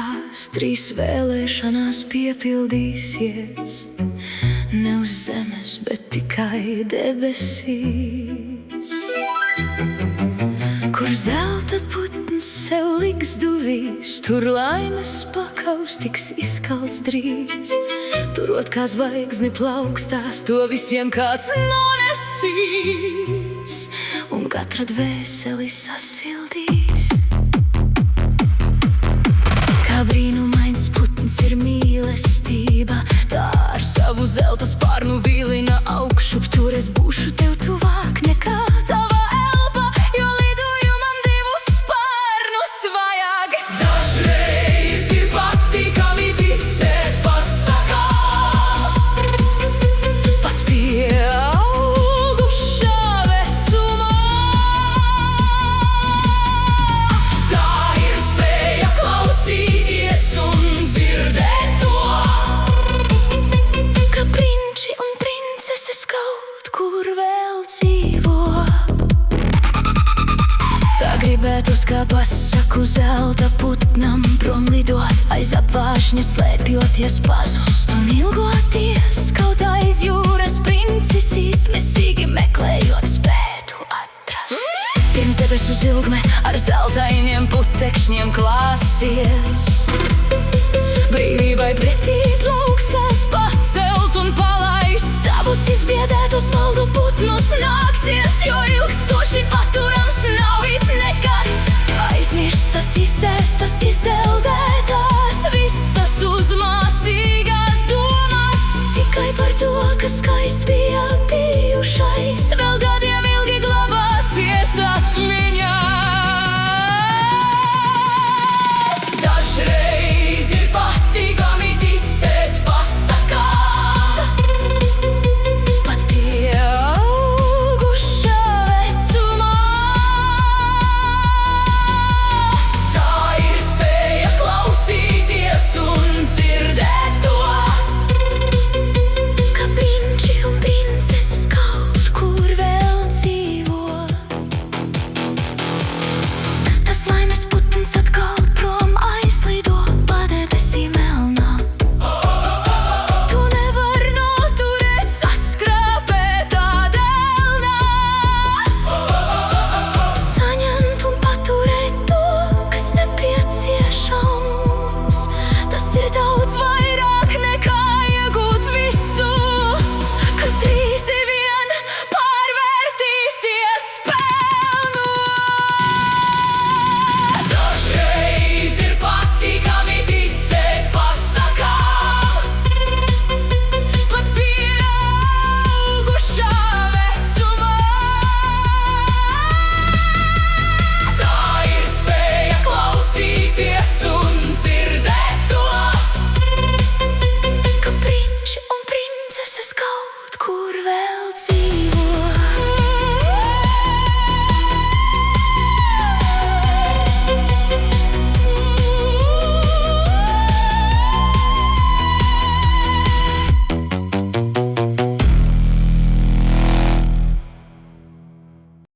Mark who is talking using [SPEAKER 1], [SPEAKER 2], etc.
[SPEAKER 1] tās trīs vēlēšanās piepildīsies, ne uz zemes, bet tikai debesīs. Kur zelta putns sev liks duvīs, tur laimes pakaus tiks izkalts drīz. Turot kā zvaigzni plaukstās, to visiem kāds nonesīs, un katra dvēseli sasildīs. Kā brīnumains putns ir mīlestība, tā ar savu zelta spārnu vilina augšup. Tur es būšu tev tuvāk nekā tava elpa, jo lidojumam divus spārnus vajag. Dažreiz ir patīkami ticēt pasakām, pat pieaugušā vecumā. Tā ir spēja klausīties un dzirdēt to, ka prinči un princeses kaut kur vēl dzīvo. Tā gribētos, kā pasaku zelta putnam, prom lidot, aiz apvāršņa slēpjoties, pazust un ilgoties, kaut aiz jūras princis izmisīgi meklējot spētu atrast. Pirms debesu zilgme ar zeltainiem putekšņiem klāsies, brīvībai pretī plaukstās pacelt un palaist. Savus izbiedētos maldu putnus nāksies, jo ilgstoši paturams nav it nekas. Aizmirstas, izdzēstas, izdēl